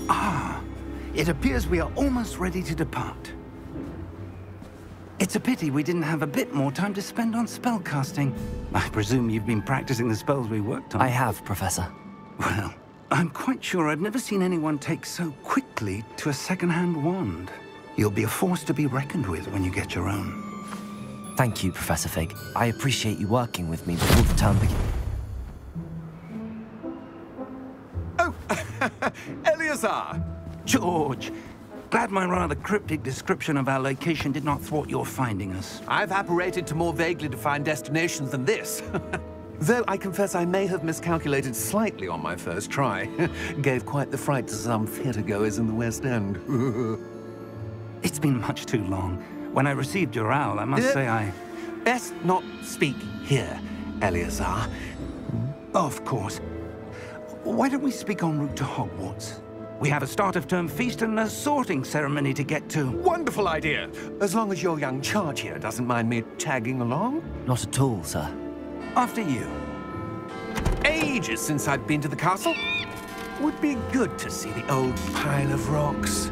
Ah, it appears we are almost ready to depart. It's a pity we didn't have a bit more time to spend on spellcasting. I presume you've been practicing the spells we worked on. I have, Professor. Well, I'm quite sure I've never seen anyone take so quickly to a second-hand wand. You'll be a force to be reckoned with when you get your own. Thank you, Professor Fig. I appreciate you working with me before the term begins. Oh, Eleazar! George, glad my rather cryptic description of our location did not thwart your finding us. I've apparated to more vaguely defined destinations than this. Though I confess I may have miscalculated slightly on my first try. Gave quite the fright to some theatre-goers in the West End. It's been much too long. When I received your owl, I must say I... Best not speak here, Eleazar. Of course. Why don't we speak en route to Hogwarts? We have a start-of-term feast and a sorting ceremony to get to. Wonderful idea! As long as your young charge here doesn't mind me tagging along. Not at all, sir. After you. Ages since I've been to the castle. Would be good to see the old pile of rocks.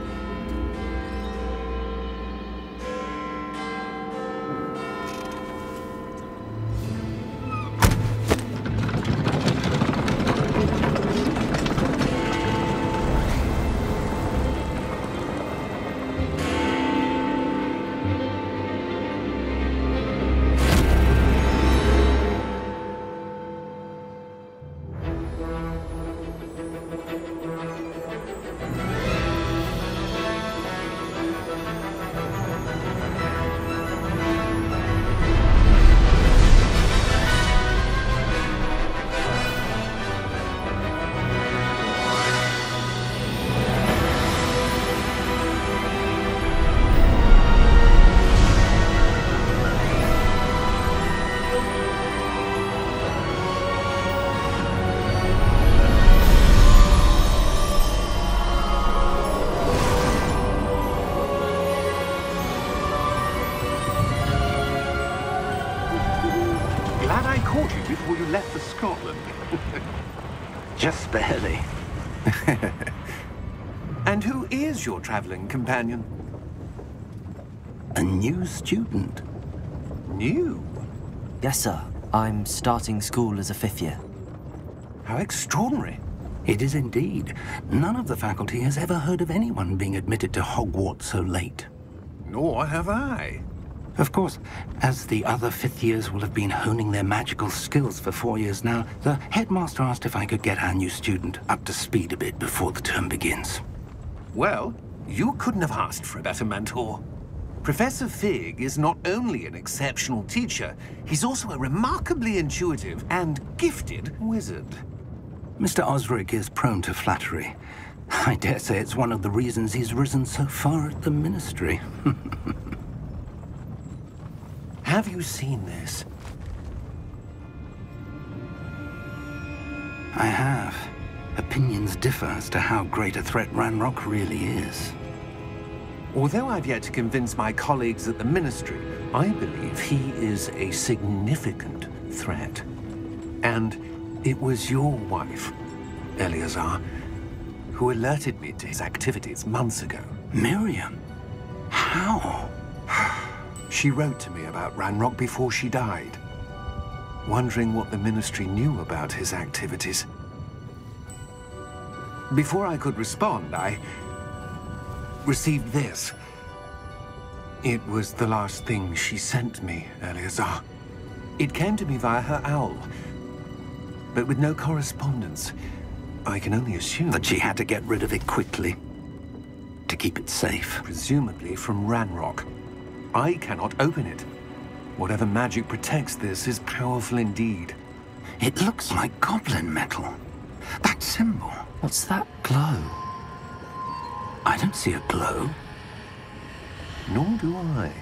Before you left for Scotland. Just barely. And who is your traveling companion? A new student. New? Yes, sir. I'm starting school as a 5th year. How extraordinary. It is indeed. None of the faculty has ever heard of anyone being admitted to Hogwarts so late. Nor have I. Of course, as the other 5th years will have been honing their magical skills for 4 years now, the headmaster asked if I could get our new student up to speed a bit before the term begins. Well, you couldn't have asked for a better mentor. Professor Fig is not only an exceptional teacher, he's also a remarkably intuitive and gifted wizard. Mr. Osric is prone to flattery. I dare say it's one of the reasons he's risen so far at the Ministry. Have you seen this? I have. Opinions differ as to how great a threat Ranrock really is. Although I've yet to convince my colleagues at the Ministry, I believe he is a significant threat. And it was your wife, Eleazar, who alerted me to his activities months ago. Miriam? How? She wrote to me about Ranrock before she died, wondering what the Ministry knew about his activities. Before I could respond, I received this. It was the last thing she sent me, Eleazar. It came to me via her owl, but with no correspondence. I can only assume that she had to get rid of it quickly, to keep it safe. Presumably from Ranrock. I cannot open it. Whatever magic protects this is powerful indeed. It looks like goblin metal. That symbol. What's that glow? I don't see a glow. Nor do I.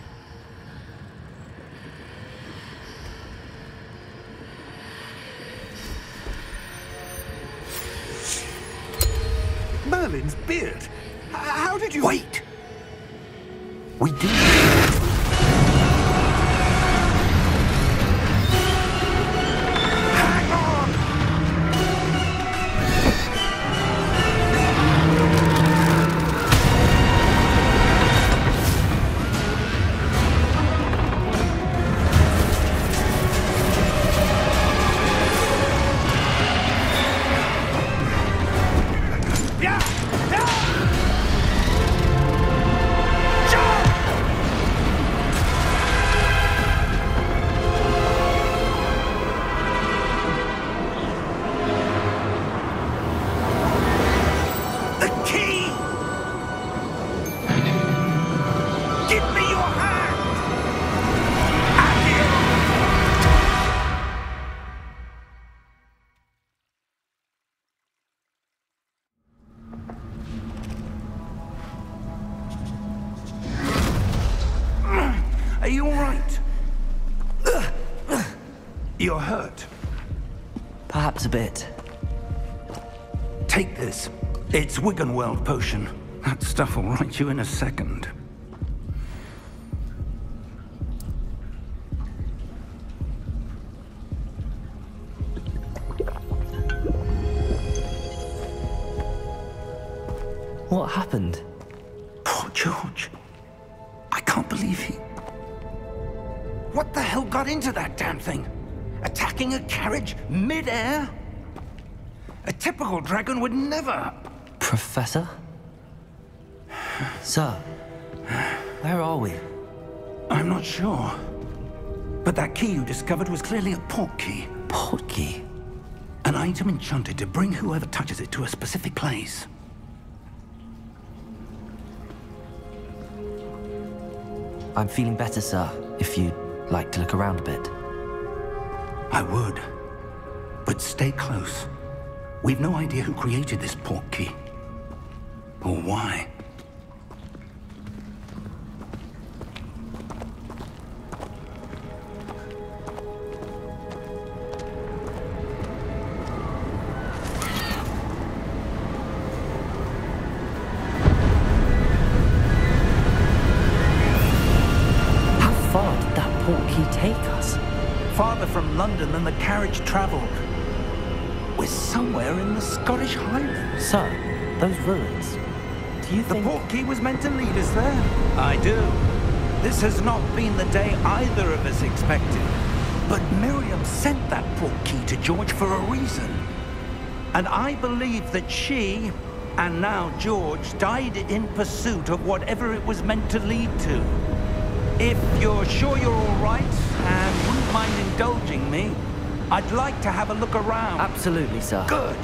Merlin's beard. How did you... Wait! We do... Hang on! You're hurt. Perhaps a bit. Take this. It's Wiggenweld potion. That stuff will right you in a second. What happened? Poor George. I can't believe he... What the hell got into that damn thing? Attacking a carriage mid-air? A typical dragon would never... Professor? Sir, where are we? I'm not sure. But that key you discovered was clearly a port key. Port key? An item enchanted to bring whoever touches it to a specific place. I'm feeling better, sir, if you'd like to look around a bit. I would. But stay close. We've no idea who created this port key. Or why. Farther from London than the carriage travelled. We're somewhere in the Scottish Highlands. Sir, those ruins. Do you think... The port key was meant to lead us there? I do. This has not been the day either of us expected. But Miriam sent that port key to George for a reason. And I believe that she, and now George, died in pursuit of whatever it was meant to lead to. If you're sure you're all right, and wouldn't mind indulging me, I'd like to have a look around. Absolutely, sir. Good.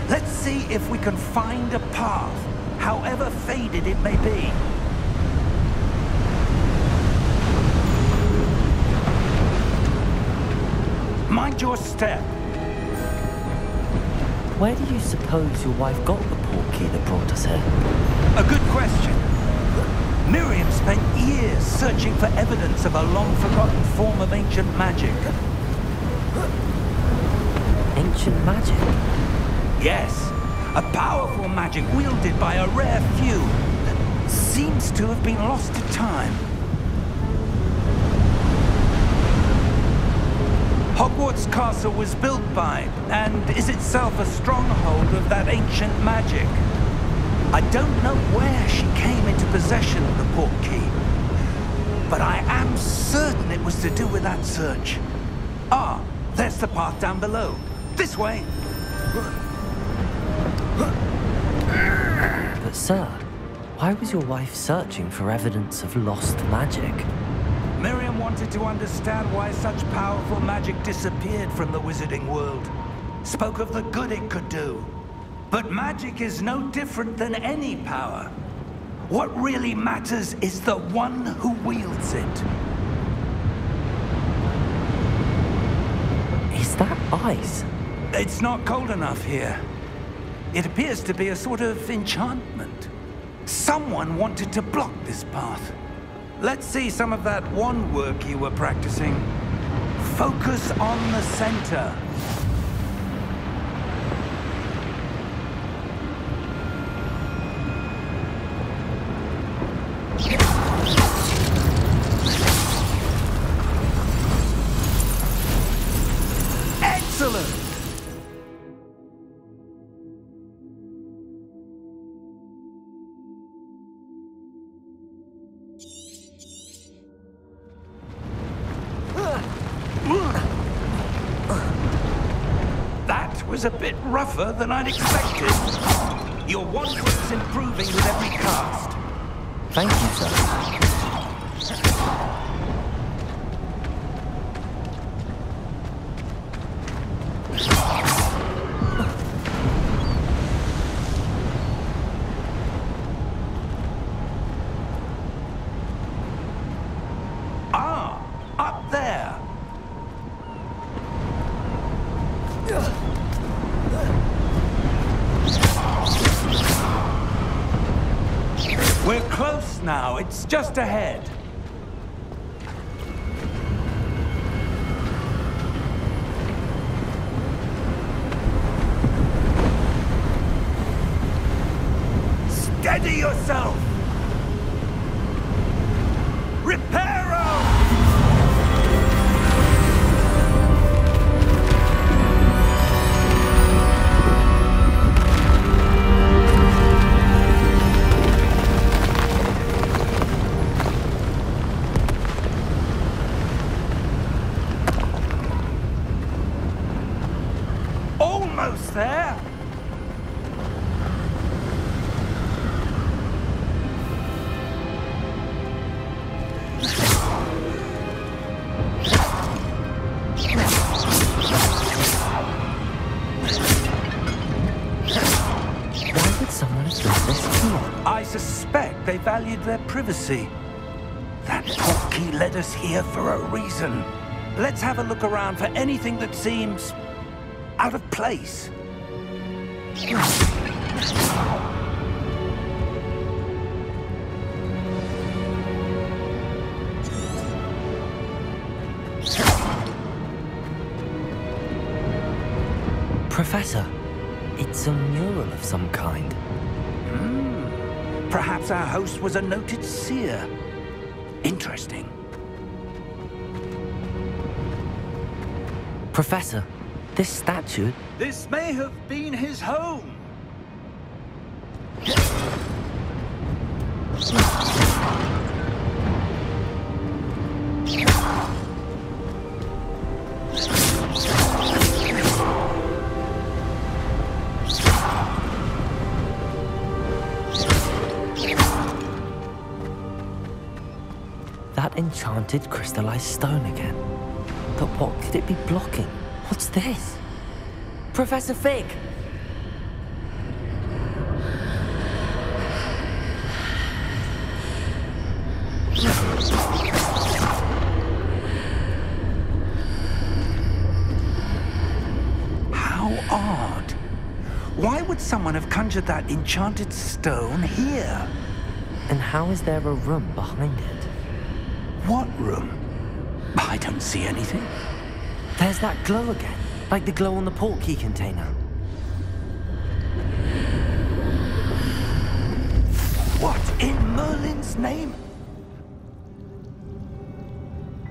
Let's see if we can find a path, however faded it may be. Mind your step. Where do you suppose your wife got the port key that brought us here? A good question. Miriam spent years searching for evidence of a long-forgotten form of ancient magic. Ancient magic? Yes, a powerful magic wielded by a rare few that seems to have been lost to time. Hogwarts Castle was built by, and is itself a stronghold of that ancient magic. I don't know where she came into possession of the port key, but I am certain it was to do with that search. Ah, there's the path down below. This way. But sir, why was your wife searching for evidence of lost magic? Miriam wanted to understand why such powerful magic disappeared from the wizarding world. Spoke of the good it could do. But magic is no different than any power. What really matters is the one who wields it. Is that ice? It's not cold enough here. It appears to be a sort of enchantment. Someone wanted to block this path. Let's see some of that wand work you were practicing. Focus on the center. Excellent! That was a bit rougher than I'd expected. Your wand work's improving with every cast. Thank you, sir. Ah, up there. We're close now. It's just ahead. Steady yourself! Reparo! Almost there! I suspect they valued their privacy. That portkey led us here for a reason. Let's have a look around for anything that seems out of place. Professor, it's a mural of some kind. Perhaps our host was a noted seer. Interesting. Professor, this statue... This may have been his home. That enchanted crystallized stone again. But what could it be blocking? What's this? Professor Fig! How odd. Why would someone have conjured that enchanted stone here? And how is there a room behind it? What room? I don't see anything. There's that glow again, like the glow on the portkey container. What in Merlin's name?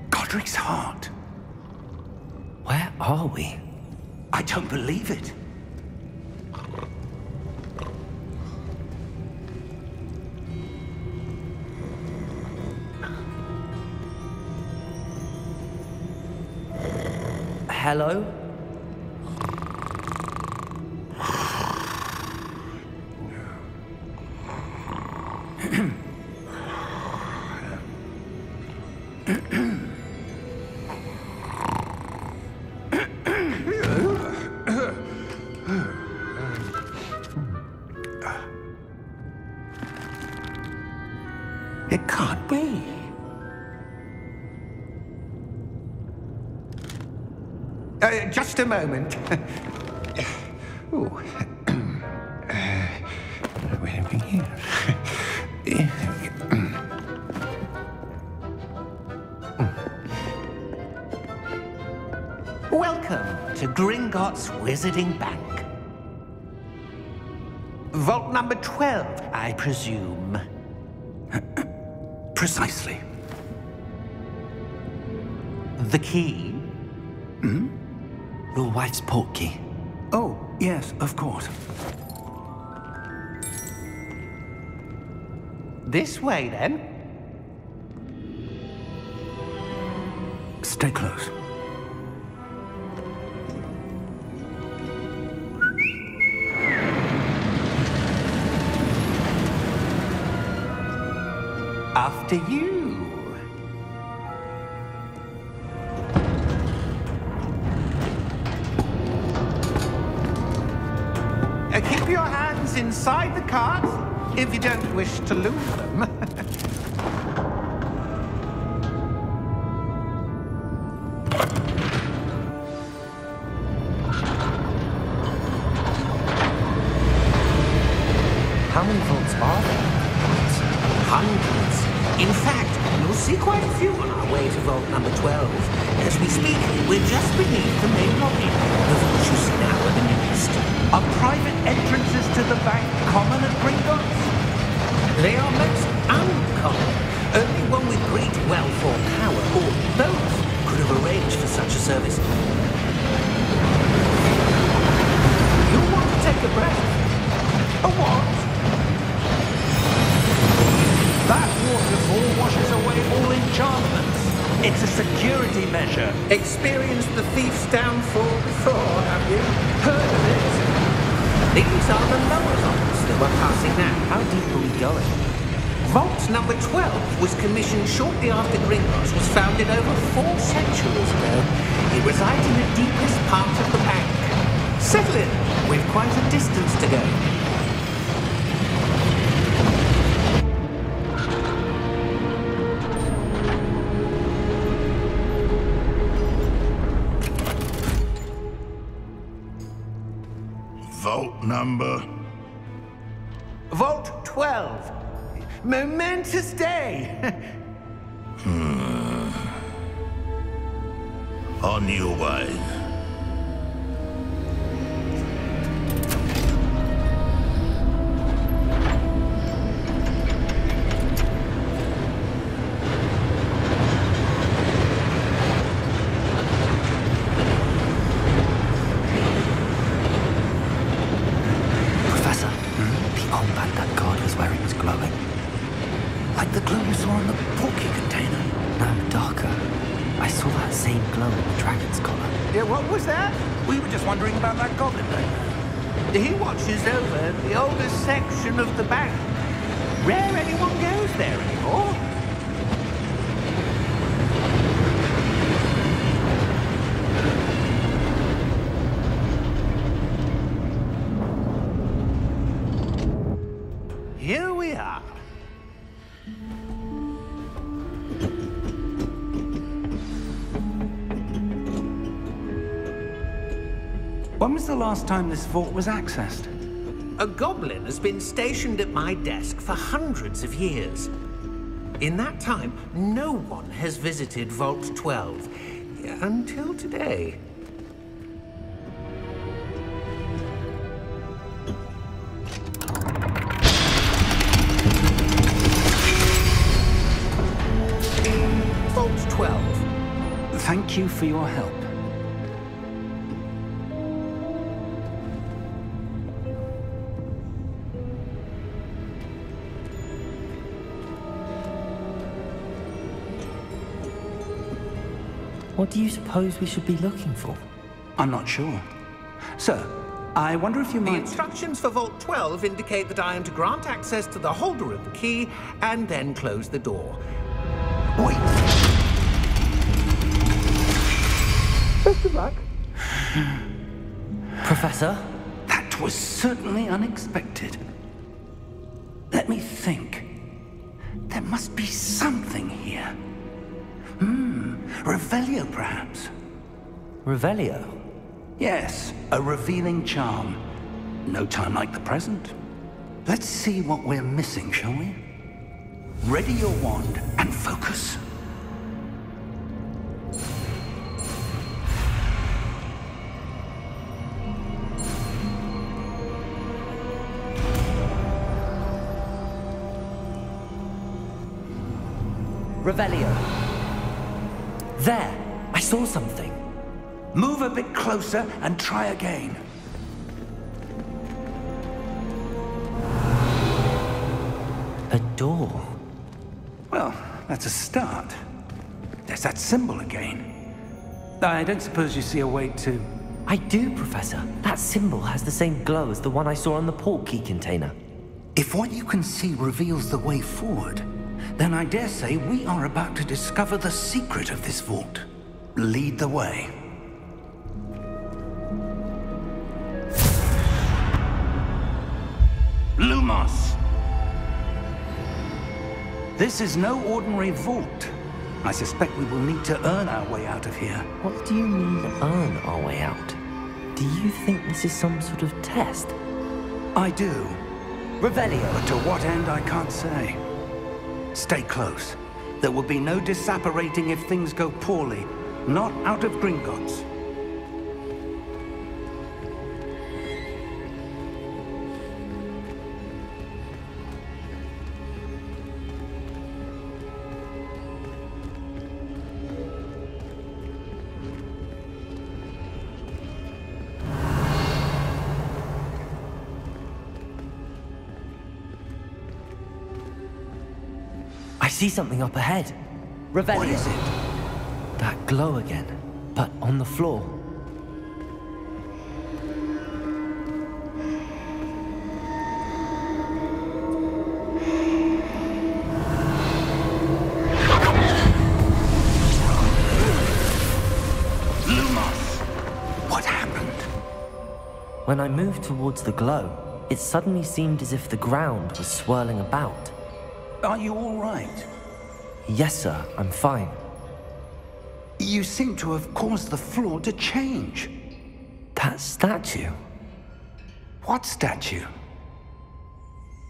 Godric's heart. Where are we? I don't believe it. Hello? It can't be. Just a moment. Ooh. Wait a minute. Welcome to Gringotts Wizarding Bank. Vault number 12, I presume. Precisely. The key? Your wife's portkey. Oh, yes, of course. This way, then. Stay close. After you. Keep your hands inside the cards if you don't wish to lose them. How many vaults are there? Hundreds. In fact, you'll see quite a few on our way to vault number 12. As we speak, we're just beneath the main lobby. The vault you see now are the newest. Are private entrances to the bank common at Gringotts? Experienced the thief's downfall before, have you? Heard of it? These are the lower vaults that we're passing now. How deep are we going? Vault number 12 was commissioned shortly after Gringotts was founded over 4 centuries ago. It resides in the deepest part of the bank. Settle in. We've quite a distance to go. Vault number? Vault 12. Momentous day. On your way. Professor, the armband that guard was wearing was glowing. Like the glow you saw on the porky container. No, darker. I saw that same glow in the dragon's collar. Yeah, what was that? We were just wondering about that goblin then. He watches over the oldest section of the bank. Rare anyone goes there anymore. Here we are. When was the last time this vault was accessed? A goblin has been stationed at my desk for hundreds of years. In that time, no one has visited Vault 12 until today. Vault 12. Thank you for your help. What do you suppose we should be looking for? I'm not sure. Sir, I wonder if you The might... instructions for Vault 12 indicate that I am to grant access to the holder of the key and then close the door. Wait. Best of luck. Professor? That was certainly unexpected. Let me think. There must be something here. Revelio, perhaps? Revelio? Yes, a revealing charm. No time like the present. Let's see what we're missing, shall we? Ready your wand and focus. Revelio. There! I saw something. Move a bit closer and try again. A door. Well, that's a start. There's that symbol again. I don't suppose you see a way to... I do, Professor. That symbol has the same glow as the one I saw on the port key container. If what you can see reveals the way forward, then I dare say we are about to discover the secret of this vault. Lead the way. Lumos! This is no ordinary vault. I suspect we will need to earn our way out of here. What do you mean, earn our way out? Do you think this is some sort of test? I do, Revelio! but to what end I can't say. Stay close. There will be no disapparating if things go poorly. Not out of Gringotts. I see something up ahead. Revelio. What is it? That glow again. but on the floor. What happened? When I moved towards the glow, it suddenly seemed as if the ground was swirling about. Are you all right? Yes, sir, I'm fine. You seem to have caused the floor to change. That statue? What statue?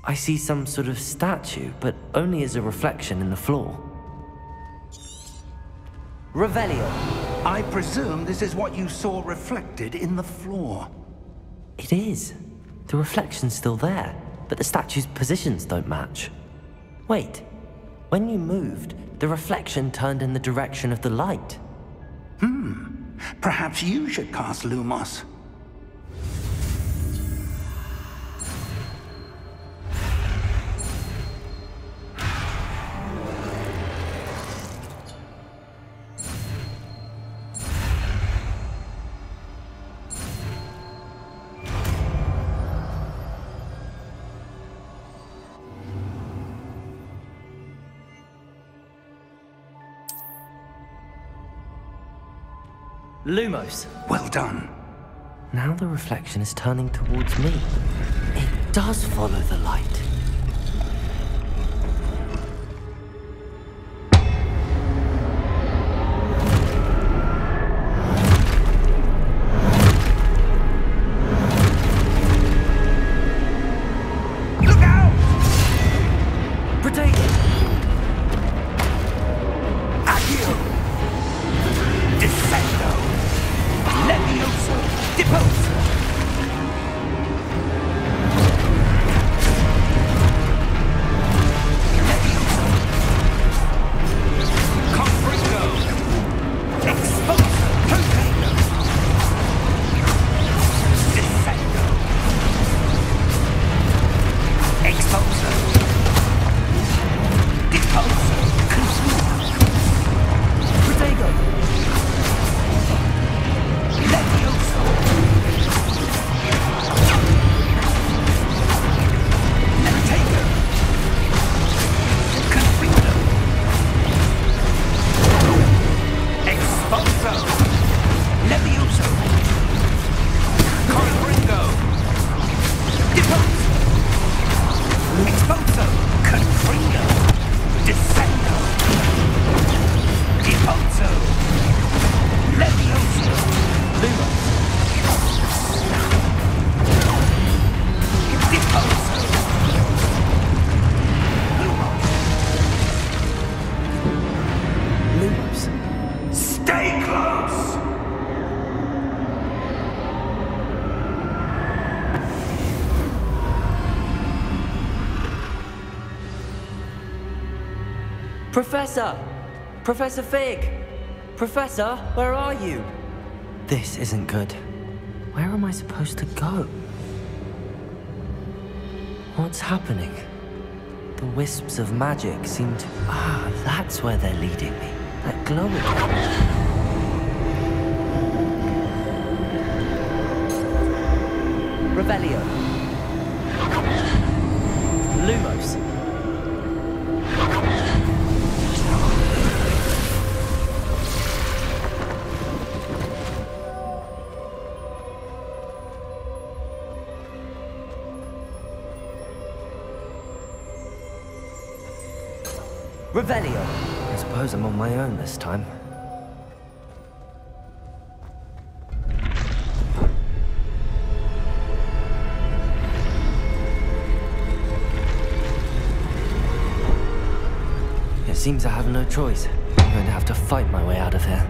I see some sort of statue, but only as a reflection in the floor. Revelio. I presume this is what you saw reflected in the floor. It is. The reflection's still there, but the statue's positions don't match. Wait. When you moved, the reflection turned in the direction of the light. Perhaps you should cast Lumos. Lumos. Well done. Now the reflection is turning towards me. It does follow the light. Look out! Protect it! Accio! Descendo! Levioso! Deposo! Levioso! Confringo! Exposo! Protego! Descendo! Exposo! Deposo! Consumo! Protego! Levioso! Levitator! Confringo! Exposo! Levioso! Confringo! Deposo! Exposo! Confringo! Descendo! Deposo! Levioso! Lumos. Deposo! Lumos. Stay close! Professor! Professor Fig! Professor, where are you? This isn't good. Where am I supposed to go? What's happening? The wisps of magic seem to... Ah, that's where they're leading me. That glow again. Revelio. Lumos. Revelio. I suppose I'm on my own this time. It seems I have no choice. I'm going to have to fight my way out of here.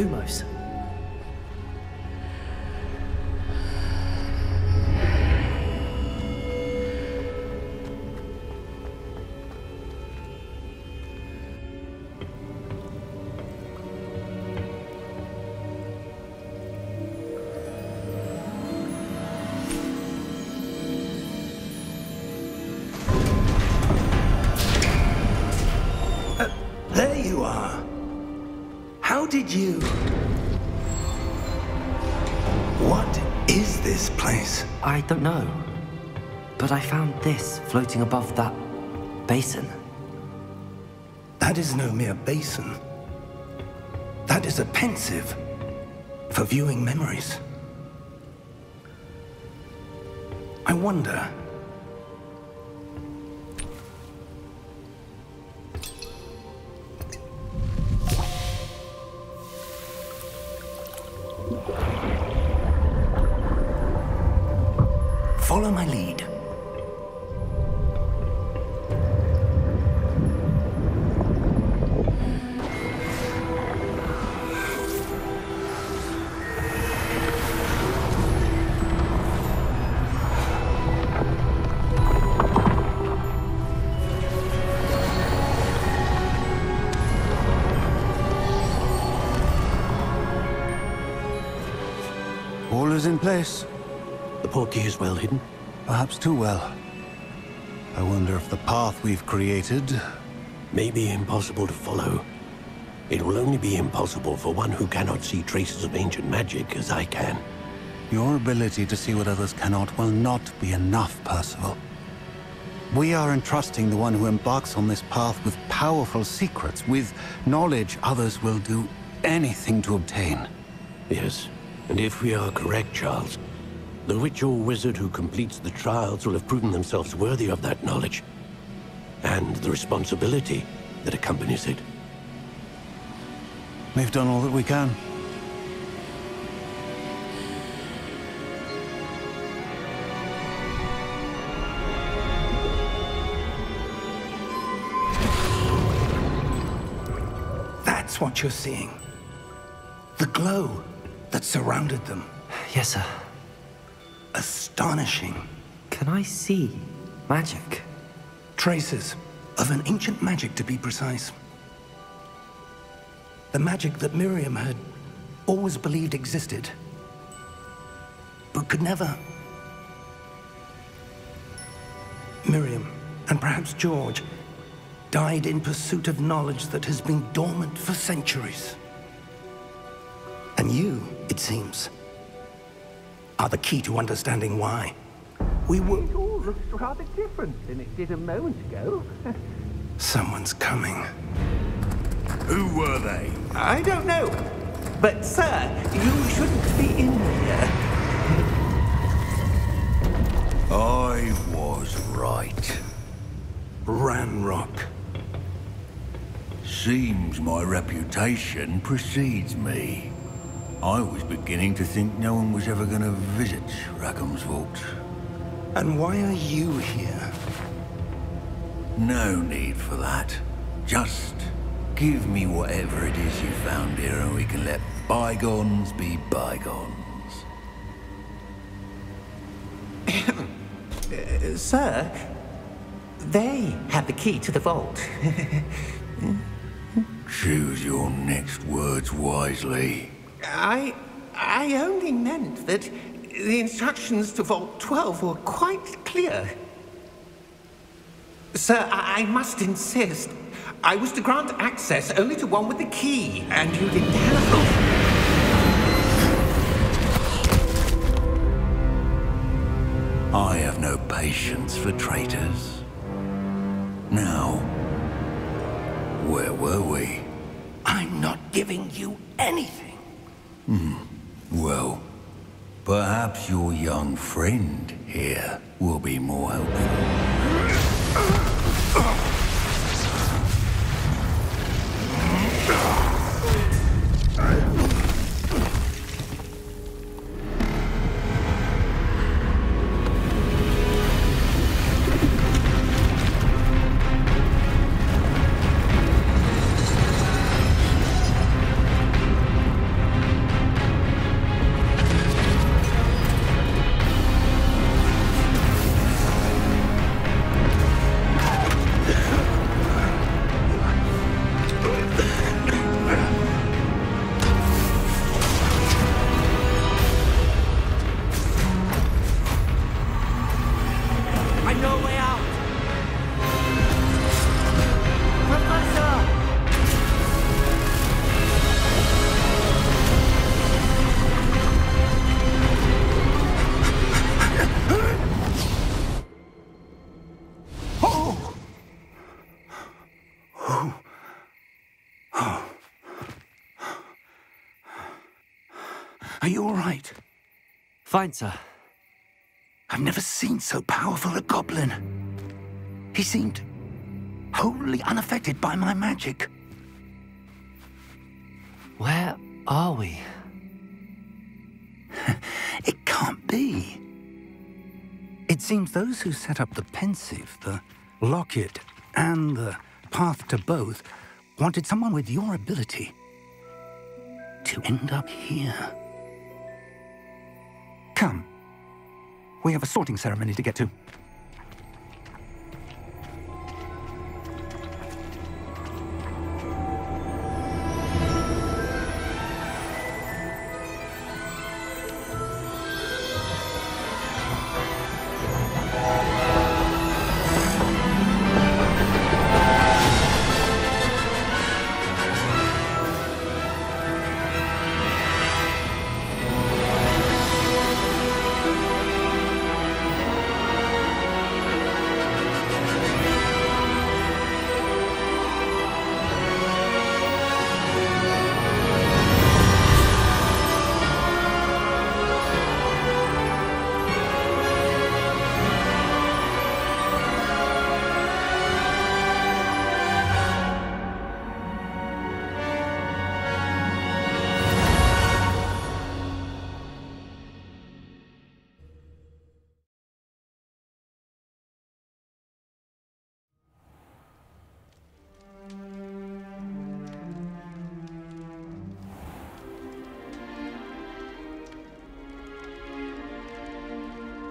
Lumos. There you are. How did you... What is this place? I don't know. But I found this floating above that basin. That is no mere basin. That is a pensive for viewing memories. I wonder... Follow my lead. All is in place. The portkey is well hidden. Perhaps too well. I wonder if the path we've created... May be impossible to follow. It will only be impossible for one who cannot see traces of ancient magic as I can. Your ability to see what others cannot will not be enough, Percival. We are entrusting the one who embarks on this path with powerful secrets, with knowledge others will do anything to obtain. Yes, and if we are correct, Charles, the witch or wizard who completes the trials will have proven themselves worthy of that knowledge, and the responsibility that accompanies it. We've done all that we can. That's what you're seeing. The glow that surrounded them. Yes, sir. Astonishing. Can I see magic? Traces of an ancient magic, to be precise. The magic that Miriam had always believed existed, but could never. Miriam, and perhaps George, died in pursuit of knowledge that has been dormant for centuries. And you, it seems, are the key to understanding why. It all looks rather different than it did a moment ago. Someone's coming. Who were they? I don't know. But, sir, you shouldn't be in here. I was right. Ranrock. Seems my reputation precedes me. I was beginning to think no one was ever going to visit Rackham's vault. And why are you here? No need for that. Just give me whatever it is you found here and we can let bygones be bygones. Sir, they have the key to the vault. Choose your next words wisely. I only meant that the instructions to Vault 12 were quite clear. Sir, I must insist. I was to grant access only to one with the key, and you didn't have them. I have no patience for traitors. Now, where were we? I'm not giving you anything. Well, perhaps your young friend here will be more helpful. Are you all right? Fine, sir. I've never seen so powerful a goblin. He seemed wholly unaffected by my magic. Where are we? It can't be. It seems those who set up the pensive, the locket, and the path to both wanted someone with your ability to end up here. Come. We have a sorting ceremony to get to.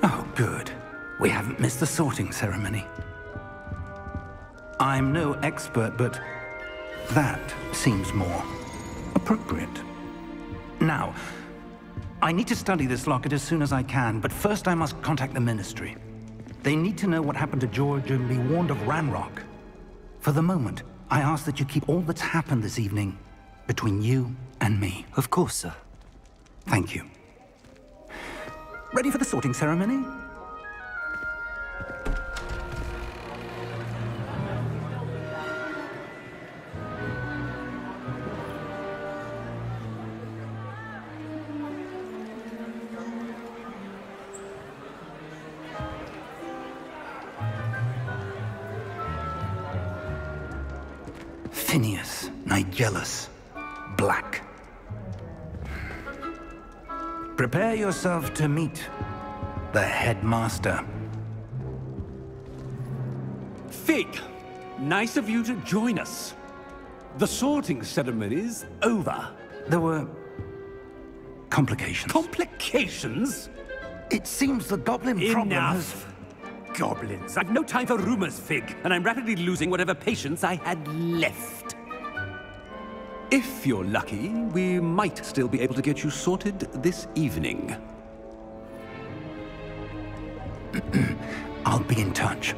Oh, good. We haven't missed the sorting ceremony. I'm no expert, but that seems more appropriate. Now, I need to study this locket as soon as I can, but first I must contact the Ministry. They need to know what happened to George and be warned of Ranrock. For the moment, I ask that you keep all that's happened this evening between you and me. Of course, sir. Thank you. Ready for the sorting ceremony? Phineas, Nigellus, Black. Prepare yourself to meet the headmaster. Fig, nice of you to join us. The sorting ceremony's over. There were complications. Complications? It seems the goblin problem has... Enough! Goblins. I've no time for rumors, Fig, and I'm rapidly losing whatever patience I had left. If you're lucky, we might still be able to get you sorted this evening. I'll be in touch.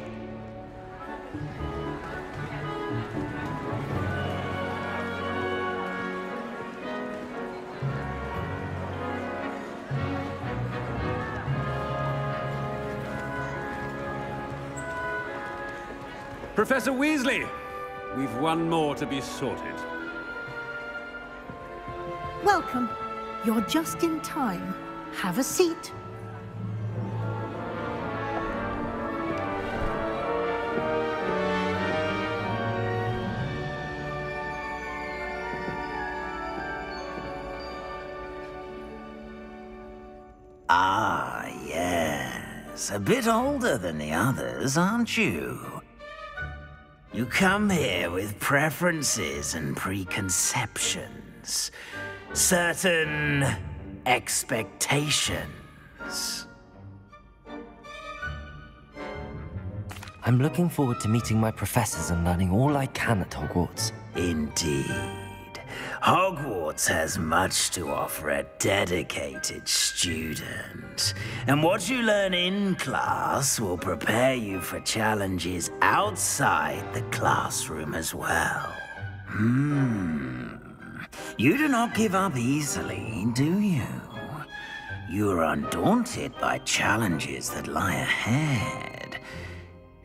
Professor Weasley, we've one more to be sorted. Welcome. You're just in time. Have a seat. Ah, yes. A bit older than the others, aren't you? You come here with preferences and preconceptions. Certain expectations. I'm looking forward to meeting my professors and learning all I can at Hogwarts. Indeed. Hogwarts has much to offer a dedicated student. And what you learn in class will prepare you for challenges outside the classroom as well. You do not give up easily, do you? You are undaunted by challenges that lie ahead.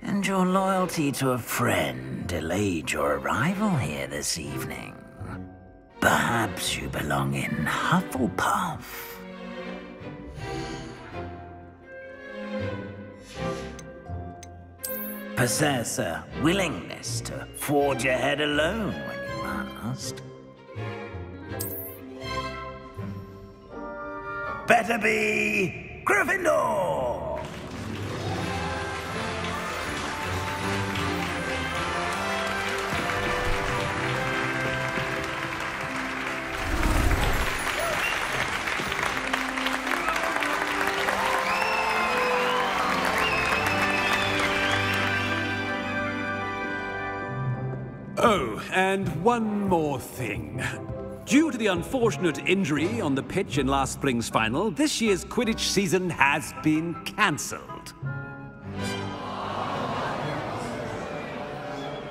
And your loyalty to a friend delayed your arrival here this evening. Perhaps you belong in Hufflepuff. possess a willingness to forge ahead alone when you must. Better be Griffindor! Oh, and one more thing. Due to the unfortunate injury on the pitch in last spring's final, this year's Quidditch season has been cancelled.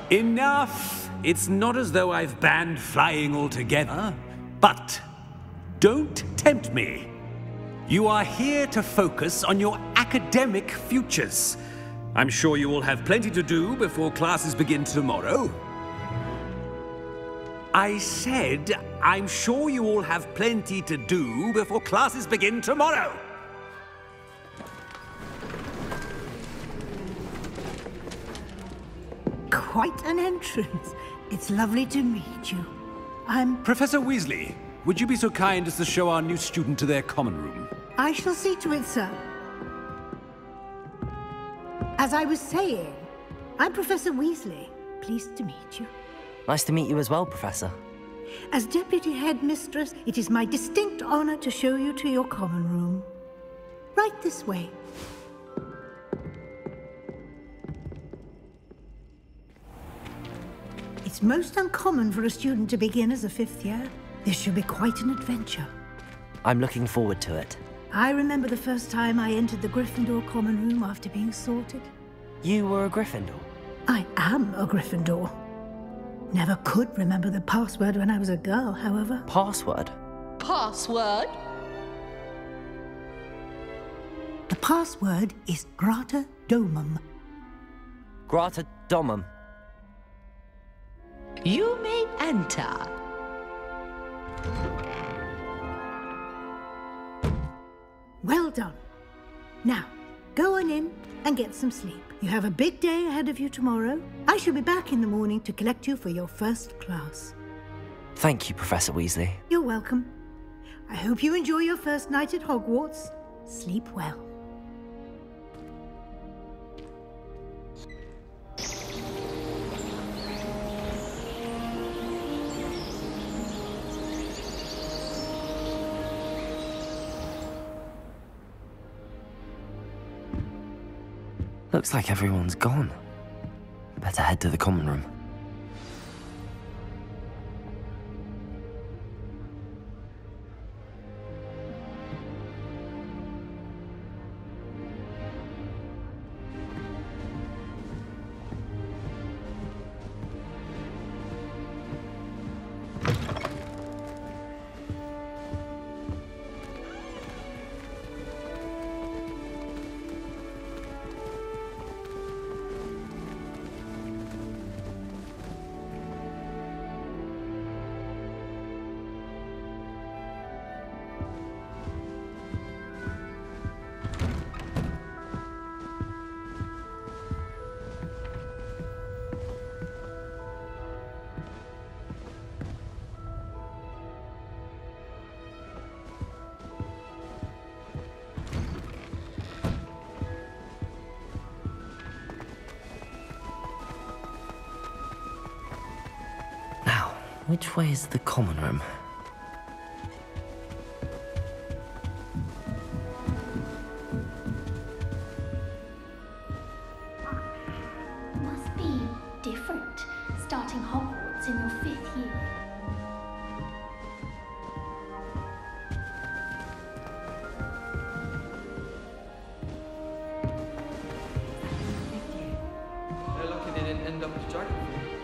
Enough! It's not as though I've banned flying altogether, but don't tempt me. You are here to focus on your academic futures. I'm sure you will have plenty to do before classes begin tomorrow. I said, I'm sure you all have plenty to do before classes begin tomorrow. Quite an entrance. It's lovely to meet you. I'm... Professor Weasley, would you be so kind as to show our new student to their common room? I shall see to it, sir. As I was saying, I'm Professor Weasley. Pleased to meet you. Nice to meet you as well, Professor. As Deputy Headmistress, it is my distinct honor to show you to your common room. Right this way. It's most uncommon for a student to begin as a 5th year. This should be quite an adventure. I'm looking forward to it. I remember the first time I entered the Gryffindor common room after being sorted. You were a Gryffindor? I am a Gryffindor. Never could remember the password when I was a girl, however. Password? Password? The password is Grata Domum. Grata Domum. You may enter. Well done. Now, go on in and get some sleep. You have a big day ahead of you tomorrow. I shall be back in the morning to collect you for your first class. Thank you, Professor Weasley. You're welcome. I hope you enjoy your first night at Hogwarts. Sleep well. Looks like everyone's gone. Better head to the common room. Which way is the common room? Must be different, starting Hogwarts in your 5th year. They're lucky they didn't end up as dragon.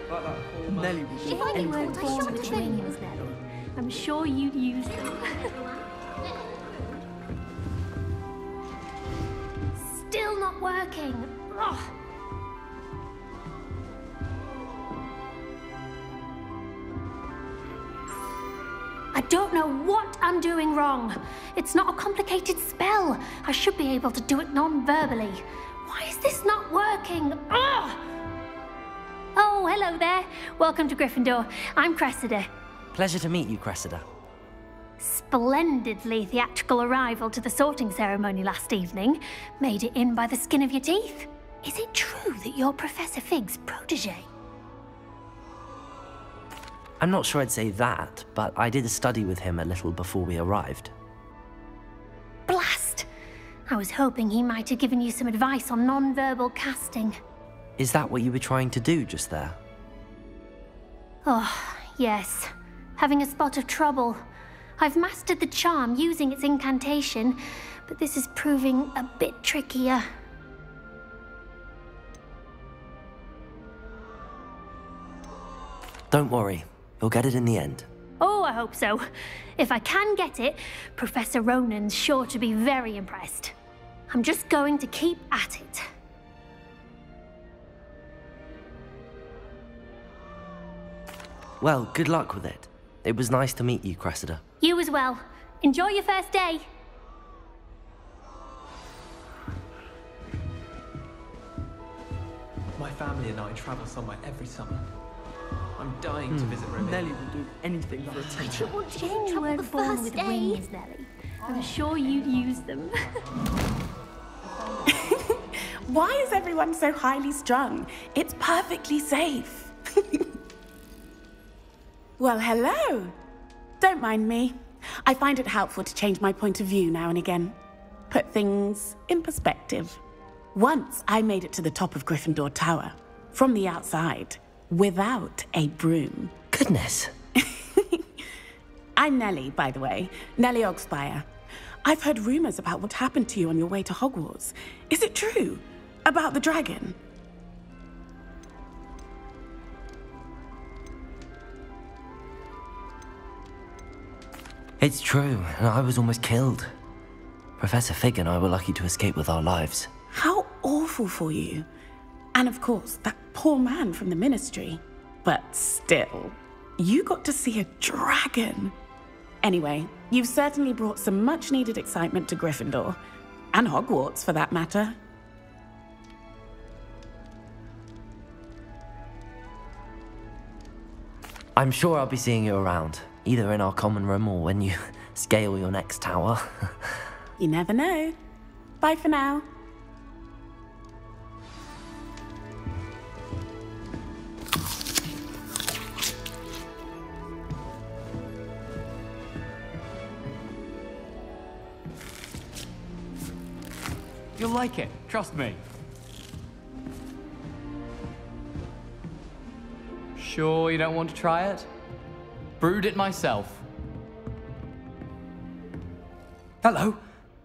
Like that poor man. Nelly was If I weren't born with wings, Nelly, I'm sure you'd use them. Still not working. Ugh. I don't know what I'm doing wrong. It's not a complicated spell. I should be able to do it non-verbally. Why is this not working? Ugh! Oh, hello there. Welcome to Gryffindor. I'm Cressida. Pleasure to meet you, Cressida. Splendidly theatrical arrival to the sorting ceremony last evening. Made it in by the skin of your teeth. Is it true that you're Professor Fig's protege? I'm not sure I'd say that, but I did study with him a little before we arrived. Blast! I was hoping he might have given you some advice on non-verbal casting. Is that what you were trying to do just there? Oh, yes. Having a spot of trouble. I've mastered the charm using its incantation, but this is proving a bit trickier. Don't worry, you'll get it in the end. Oh, I hope so. If I can get it, Professor Ronan's sure to be very impressed. I'm just going to keep at it. Well, good luck with it. It was nice to meet you, Cressida. You as well. Enjoy your first day. My family and I travel somewhere every summer. I'm dying to visit Romania. Nelly will do anything for attention. You weren't born with wings, Nelly. I'm sure you'd use them. Why is everyone so highly strung? It's perfectly safe. Well, hello. Don't mind me. I find it helpful to change my point of view now and again. Put things in perspective. Once I made it to the top of Gryffindor Tower, from the outside, without a broom. Goodness. I'm Nellie, by the way. Nellie Ogspire. I've heard rumors about what happened to you on your way to Hogwarts. Is it true? About the dragon? It's true, and I was almost killed. Professor Fig and I were lucky to escape with our lives. How awful for you. And of course, that poor man from the Ministry. But still, you got to see a dragon. Anyway, you've certainly brought some much-needed excitement to Gryffindor. And Hogwarts, for that matter. I'm sure I'll be seeing you around, either in our common room or when you scale your next tower. You never know. Bye for now. You'll like it, trust me. Sure you don't want to try it? Brewed it myself. Hello,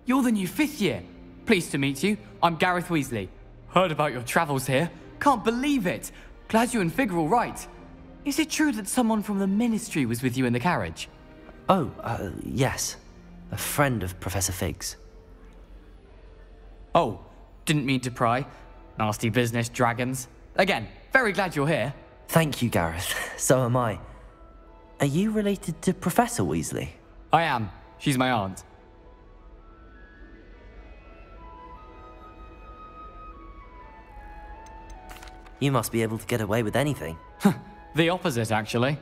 you're the new 5th year. Pleased to meet you. I'm Gareth Weasley. Heard about your travels here. Can't believe it. Glad you and Fig are all right. Is it true that someone from the Ministry was with you in the carriage? Oh, yes. A friend of Professor Fig's. Oh, didn't mean to pry. Nasty business, dragons. Again, very glad you're here. Thank you, Gareth. So am I. Are you related to Professor Weasley? I am. She's my aunt. You must be able to get away with anything. The opposite, actually.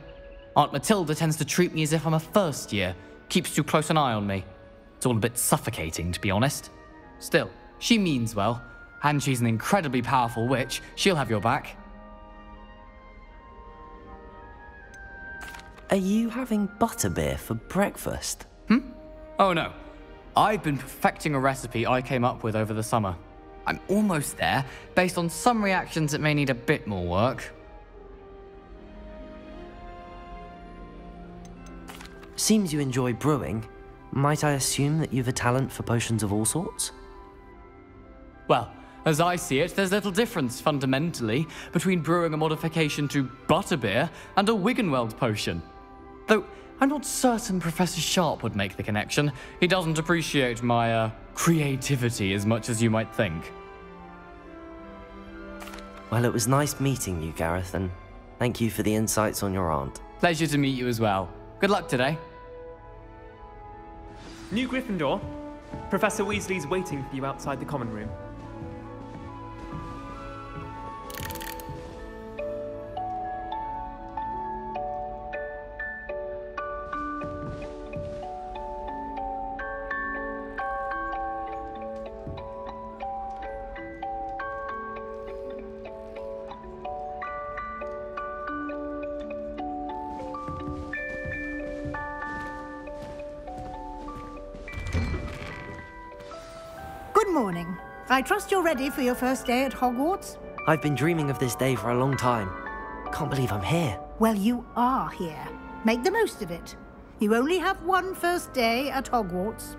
Aunt Matilda tends to treat me as if I'm a first year. Keeps too close an eye on me. It's all a bit suffocating, to be honest. Still, she means well. And she's an incredibly powerful witch. She'll have your back. Are you having butterbeer for breakfast? Oh no. I've been perfecting a recipe I came up with over the summer. I'm almost there, based on some reactions that may need a bit more work. Seems you enjoy brewing. Might I assume that you've a talent for potions of all sorts? Well, as I see it, there's little difference, fundamentally, between brewing a modification to butterbeer and a Wiggenweld potion. Though, I'm not certain Professor Sharp would make the connection. He doesn't appreciate my, creativity as much as you might think. Well, it was nice meeting you, Gareth, and thank you for the insights on your aunt. Pleasure to meet you as well. Good luck today. New Gryffindor. Professor Weasley's waiting for you outside the common room. Good morning. I trust you're ready for your first day at Hogwarts? I've been dreaming of this day for a long time. Can't believe I'm here. Well, you are here. Make the most of it. You only have one first day at Hogwarts.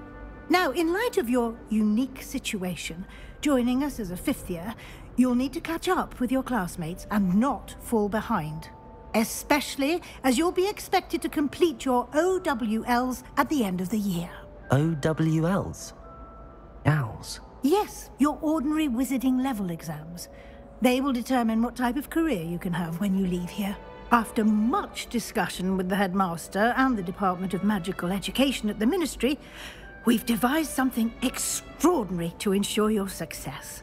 Now, in light of your unique situation, joining us as a fifth year, you'll need to catch up with your classmates and not fall behind. Especially as you'll be expected to complete your OWLs at the end of the year. OWLs? Owls? Yes, your ordinary wizarding level exams. They will determine what type of career you can have when you leave here. After much discussion with the headmaster and the Department of Magical Education at the Ministry, we've devised something extraordinary to ensure your success.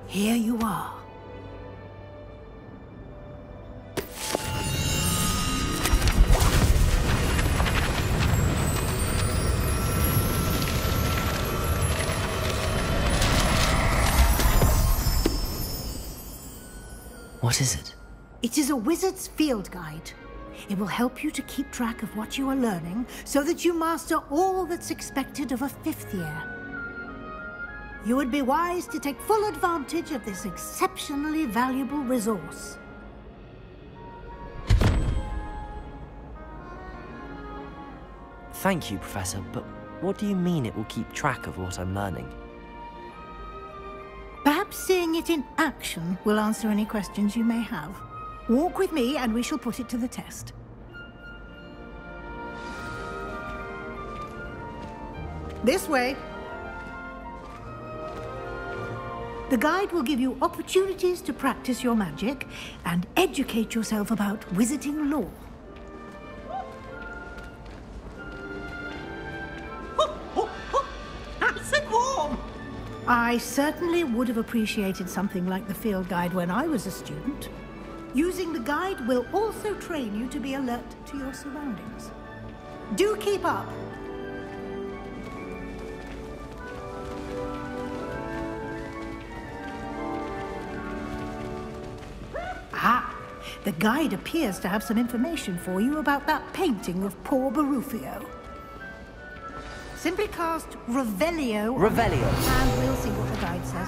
Here you are. What is it? It is a wizard's field guide. It will help you to keep track of what you are learning so that you master all that's expected of a fifth year. You would be wise to take full advantage of this exceptionally valuable resource. Thank you, Professor, but what do you mean it will keep track of what I'm learning? Perhaps seeing it in action will answer any questions you may have. Walk with me and we shall put it to the test. This way. The guide will give you opportunities to practice your magic and educate yourself about wizarding lore. Nice and warm! I certainly would have appreciated something like the field guide when I was a student. Using the guide will also train you to be alert to your surroundings. Do keep up. Ah, the guide appears to have some information for you about that painting of poor Barufio. Simply cast Revelio. Revelio. And we'll see what the guide says.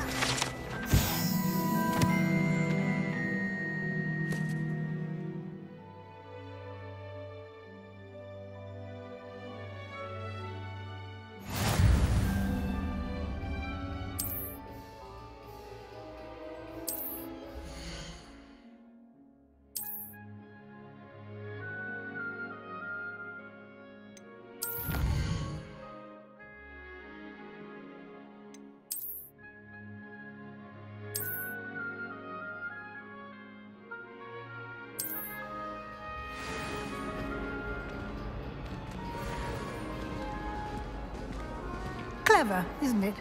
Clever, isn't it?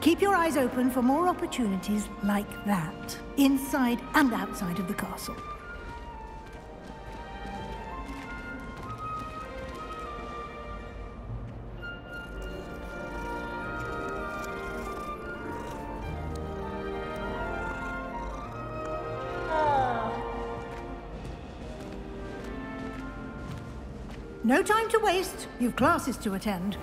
Keep your eyes open for more opportunities like that, inside and outside of the castle. No time to waste. You've classes to attend.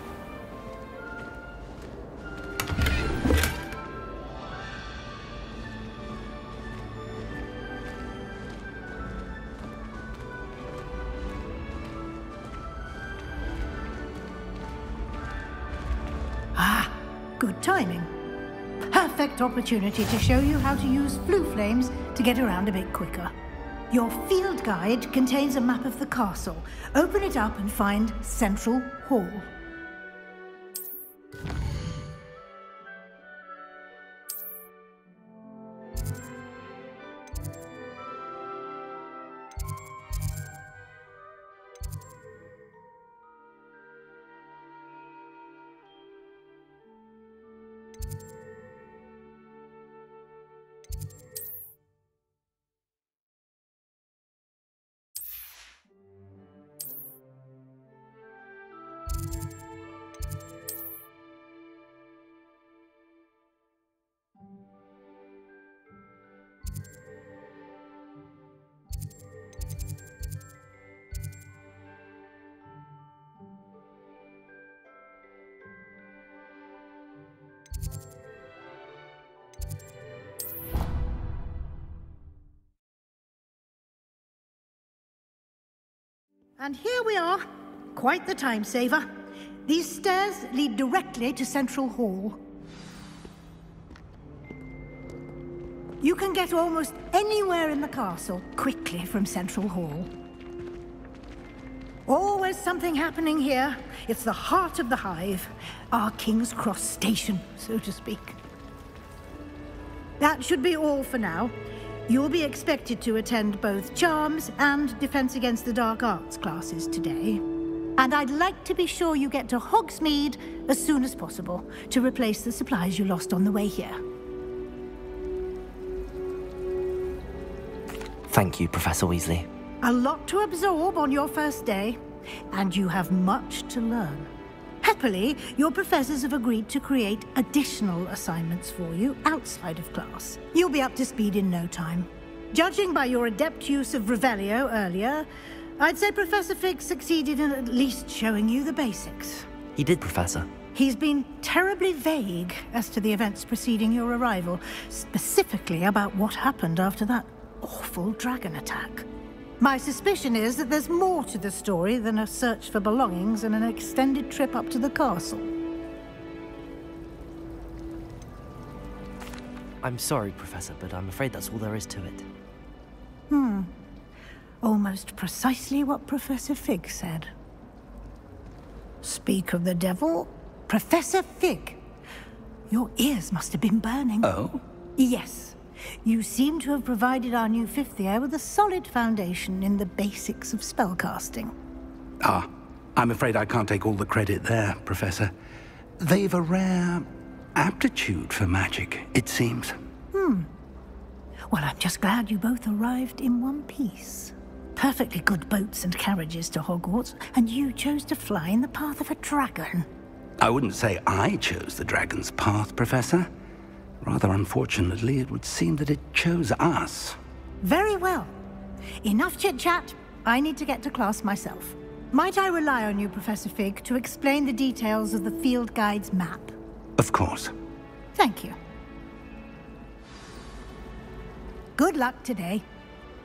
Good timing. Perfect opportunity to show you how to use flue flames to get around a bit quicker. Your field guide contains a map of the castle. Open it up and find Central Hall. And here we are. Quite the time saver. These stairs lead directly to Central Hall. You can get almost anywhere in the castle quickly from Central Hall. Always something happening here. It's the heart of the Hive, our King's Cross station, so to speak. That should be all for now. You'll be expected to attend both Charms and Defense Against the Dark Arts classes today. And I'd like to be sure you get to Hogsmeade as soon as possible to replace the supplies you lost on the way here. Thank you, Professor Weasley. A lot to absorb on your first day, and you have much to learn. Happily, your professors have agreed to create additional assignments for you outside of class. You'll be up to speed in no time. Judging by your adept use of Revelio earlier, I'd say Professor Fig succeeded in at least showing you the basics. He did, Professor. He's been terribly vague as to the events preceding your arrival, specifically about what happened after that awful dragon attack. My suspicion is that there's more to the story than a search for belongings and an extended trip up to the castle. I'm sorry, Professor, but I'm afraid that's all there is to it. Almost precisely what Professor Fig said. Speak of the devil, Professor Fig. Your ears must have been burning. Oh? Yes. You seem to have provided our new fifth year with a solid foundation in the basics of spellcasting. Ah, I'm afraid I can't take all the credit there, Professor. They've a rare aptitude for magic, it seems. Well, I'm just glad you both arrived in one piece. Perfectly good boats and carriages to Hogwarts, and you chose to fly in the path of a dragon. I wouldn't say I chose the dragon's path, Professor. Rather unfortunately, it would seem that it chose us. Very well. Enough chit-chat. I need to get to class myself. Might I rely on you, Professor Fig, to explain the details of the field guide's map? Of course. Thank you. Good luck today.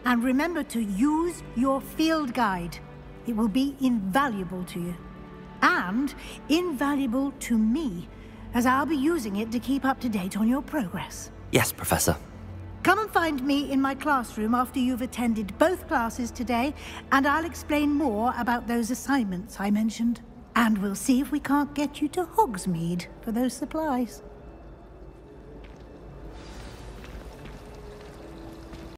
And remember to use your field guide. It will be invaluable to you. And invaluable to me, as I'll be using it to keep up to date on your progress. Yes, Professor. Come and find me in my classroom after you've attended both classes today, and I'll explain more about those assignments I mentioned. And we'll see if we can't get you to Hogsmeade for those supplies.